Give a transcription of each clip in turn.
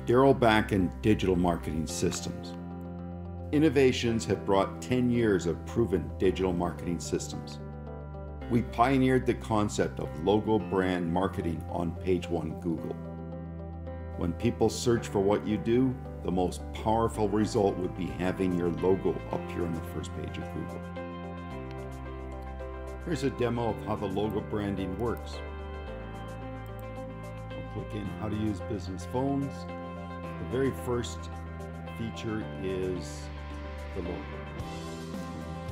Darrell Backen Digital Marketing Systems. Innovations have brought 10 years of proven digital marketing systems. We pioneered the concept of logo brand marketing on page 1 Google. When people search for what you do, the most powerful result would be having your logo appear on the first page of Google. Here's a demo of how the logo branding works. I'll click in how to use business phones. The very first feature is the logo.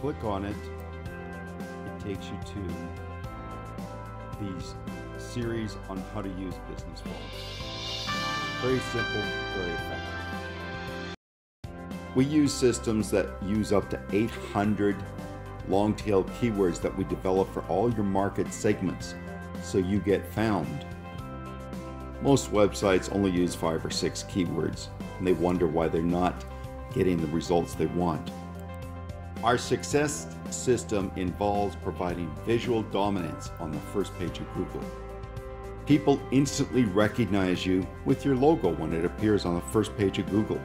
Click on it, it takes you to these series on how to use business phones. Very simple, very effective. We use systems that use up to 800 long-tail keywords that we develop for all your market segments so you get found. Most websites only use 5 or 6 keywords and they wonder why they're not getting the results they want. Our success system involves providing visual dominance on the first page of Google. People instantly recognize you with your logo when it appears on the first page of Google.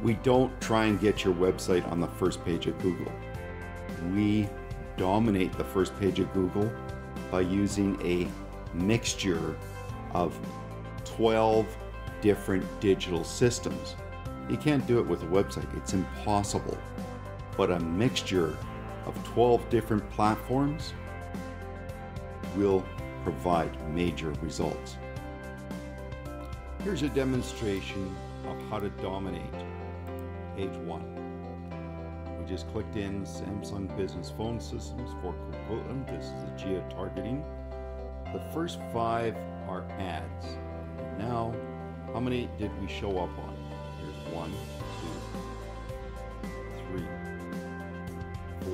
We don't try and get your website on the first page of Google. We dominate the first page of Google by using a mixture of 12 different digital systems. You can't do it with a website, it's impossible. But a mixture of 12 different platforms will provide major results. Here's a demonstration of how to dominate page 1. We just clicked in Samsung Business Phone Systems for Coquitlam. This is the geo-targeting. The first 5 are ads. Now, how many did we show up on? Here's 1, 2, 3, 4,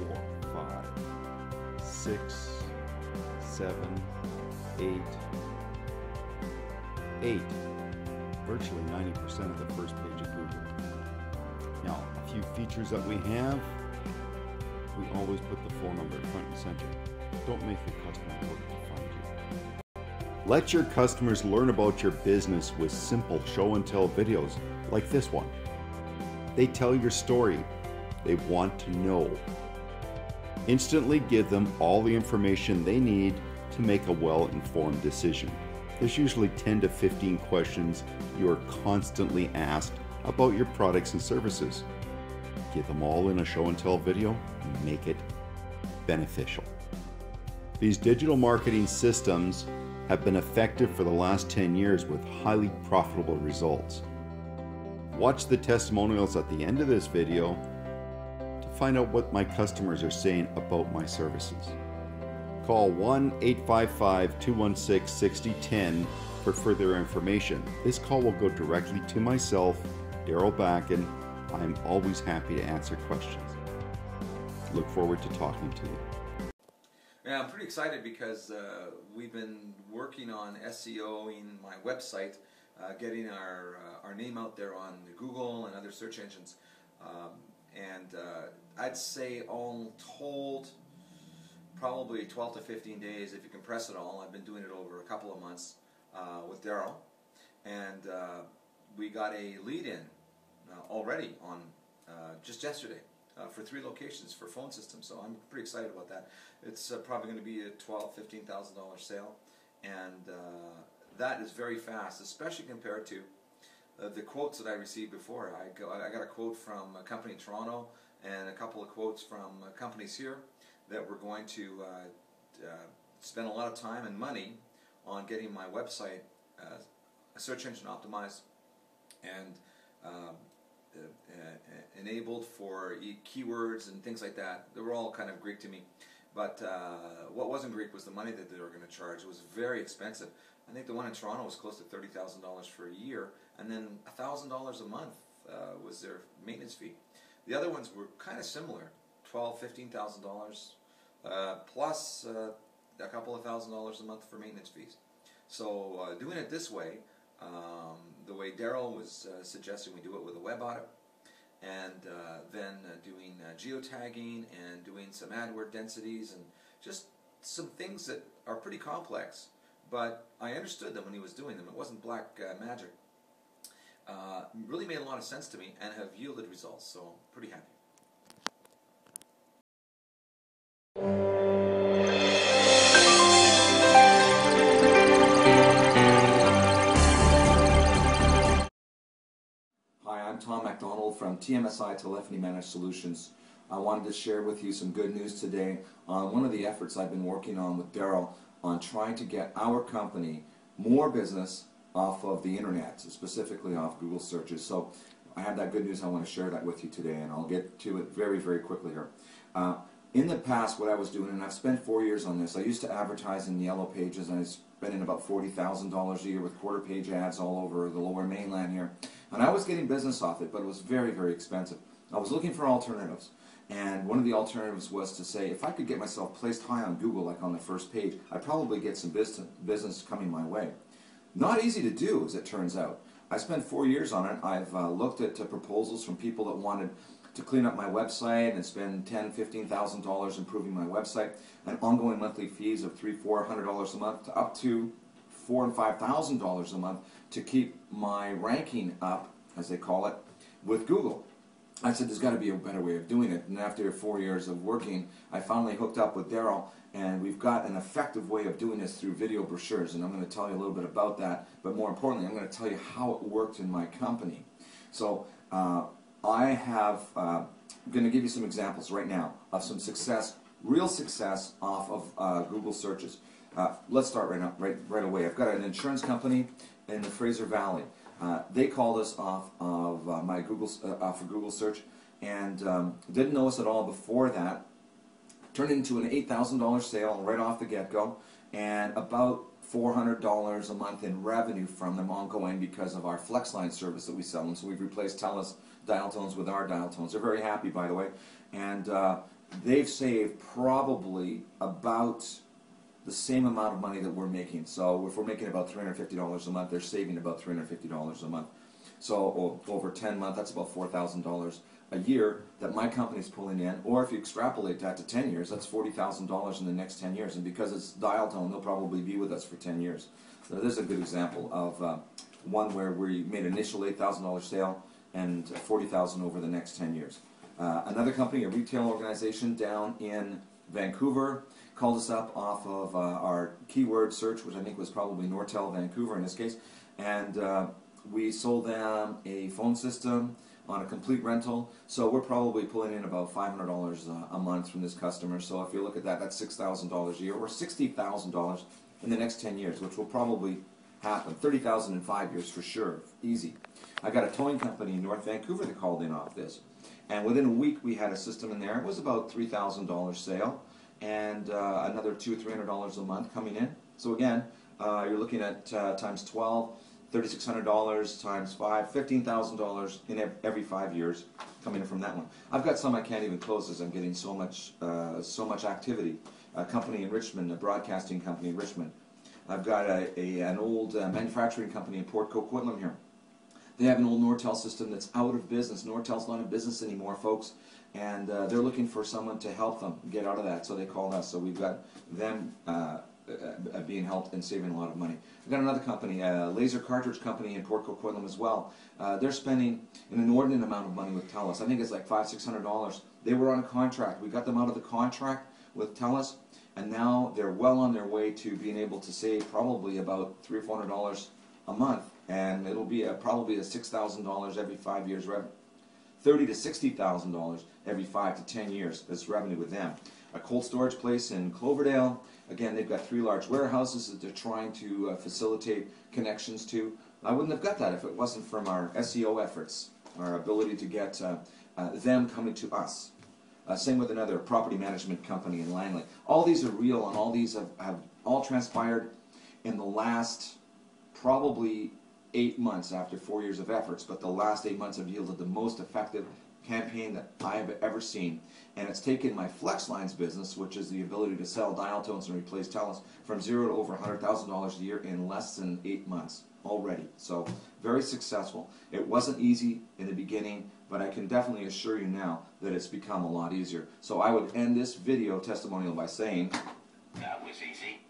5, 6, 7, 8. Virtually 90% of the first page of Google. Now, a few features that we have. We always put the phone number front and center. Don't make your customer work to find you. Let your customers learn about your business with simple show and tell videos like this one. They tell your story. They want to know. Instantly give them all the information they need to make a well-informed decision. There's usually 10 to 15 questions you are constantly asked about your products and services. Give them all in a show and tell video and make it beneficial. These digital marketing systems have been effective for the last 10 years with highly profitable results. Watch the testimonials at the end of this video to find out what my customers are saying about my services. Call 1-855-216-6010 for further information. This call will go directly to myself, Darrell Backen. I'm always happy to answer questions. Look forward to talking to you. Yeah, I'm pretty excited because we've been working on SEOing my website, getting our name out there on Google and other search engines. I'd say all told, probably 12 to 15 days if you compress it all. I've been doing it over a couple of months with Darrell, and we got a lead-in already on just yesterday for 3 locations for phone systems, so I'm pretty excited about that. It's probably going to be a $12,000–$15,000 sale, and that is very fast, especially compared to the quotes that I received before. I got a quote from a company in Toronto and a couple of quotes from companies here that were going to spend a lot of time and money on getting my website search engine optimized and enabled for keywords and things like that. They were all kind of Greek to me. But what wasn't Greek was the money that they were going to charge. It was very expensive. I think the one in Toronto was close to $30,000 for a year, and then $1,000 a month was their maintenance fee. The other ones were kind of similar, $12,000–$15,000 plus a couple of $1,000s a month for maintenance fees. So doing it this way, the way Darrell was suggesting we do it with a web audit, and then doing geotagging and doing some AdWord densities and just some things that are pretty complex, but I understood them when he was doing them. It wasn't black magic. really made a lot of sense to me and have yielded results, so pretty happy. Hi, I'm Tom MacDonald from TMSI Telephony Managed Solutions. I wanted to share with you some good news today on one of the efforts I've been working on with Darrell on trying to get our company more business off of the internet, specifically off Google searches. So I have that good news. I want to share that with you today, and I'll get to it very, very quickly here. In the past, what I was doing, and I've spent 4 years on this, I used to advertise in Yellow Pages, and I was spending about $40,000 a year with quarter page ads all over the lower mainland here. And I was getting business off it, but it was very, very expensive. I was looking for alternatives. And one of the alternatives was to say, if I could get myself placed high on Google, like on the first page, I'd probably get some business coming my way. Not easy to do, as it turns out. I spent 4 years on it. I've looked at proposals from people that wanted to clean up my website and spend $10,000, $15,000 improving my website, and ongoing monthly fees of $300, $400 a month, to up to $4,000 and $5,000 a month to keep my ranking up, as they call it, with Google. I said there's got to be a better way of doing it, and after 4 years of working, I finally hooked up with Darrell, and we've got an effective way of doing this through video brochures, and I'm going to tell you a little bit about that, but more importantly, I'm going to tell you how it worked in my company. So I have going to give you some examples right now of some success, real success off of Google searches. Let's start right away. I've got an insurance company in the Fraser Valley. They called us off of my Google search, and didn't know us at all before that. Turned into an $8,000 sale right off the get-go, and about $400 a month in revenue from them ongoing because of our FlexLine service that we sell them. So we've replaced TELUS dial tones with our dial tones. They're very happy, by the way, and they've saved probably about the same amount of money that we're making. So if we're making about $350 a month, they're saving about $350 a month. So over 10 months, that's about $4,000 a year that my company's pulling in. Or if you extrapolate that to 10 years, that's $40,000 in the next 10 years. And because it's dial tone, they'll probably be with us for 10 years. So this is a good example of one where we made an initial $8,000 sale and $40,000 over the next 10 years. Another company, a retail organization down in Vancouver, called us up off of our keyword search, which I think was probably Nortel Vancouver in this case, and we sold them a phone system on a complete rental. So we're probably pulling in about $500 a month from this customer. So if you look at that, that's $6,000 a year, or $60,000 in the next 10 years, which will probably happen. $30,000 in 5 years for sure, easy. I got a towing company in North Vancouver that called in off this, and within a week we had a system in there. It was about $3,000 sale, and another $200 or $300 a month coming in. So again, you're looking at times 12, $3,600 times 5, $15,000 in every 5 years coming in from that one. I've got some I can't even close as I'm getting so much activity. A company in Richmond, a broadcasting company in Richmond. I've got an old manufacturing company in Port Coquitlam here. They have an old Nortel system that's out of business. Nortel's not in business anymore, folks, and they're looking for someone to help them get out of that, so they called us. So we've got them being helped and saving a lot of money. I've got another company, a laser cartridge company in Port Coquitlam as well. They're spending an inordinate amount of money with TELUS. I think it's like $500, $600. They were on a contract. We got them out of the contract with TELUS, and now they're well on their way to being able to save probably about $300 or $400 a month, and it'll be probably $6,000 every 5 years revenue. $30,000 to $60,000 every 5 to 10 years as revenue with them. A cold storage place in Cloverdale. Again, they've got 3 large warehouses that they're trying to facilitate connections to. I wouldn't have got that if it wasn't from our SEO efforts, our ability to get them coming to us. Same with another property management company in Langley. All these are real, and all these have all transpired in the last probably 8 months after 4 years of efforts, but the last 8 months have yielded the most effective campaign that I have ever seen. And it's taken my FlexLines business, which is the ability to sell dial tones and replace TELUS, from $0 to over $100,000 a year in less than 8 months already. So very successful. It wasn't easy in the beginning, but I can definitely assure you now that it's become a lot easier. So I would end this video testimonial by saying, that was easy.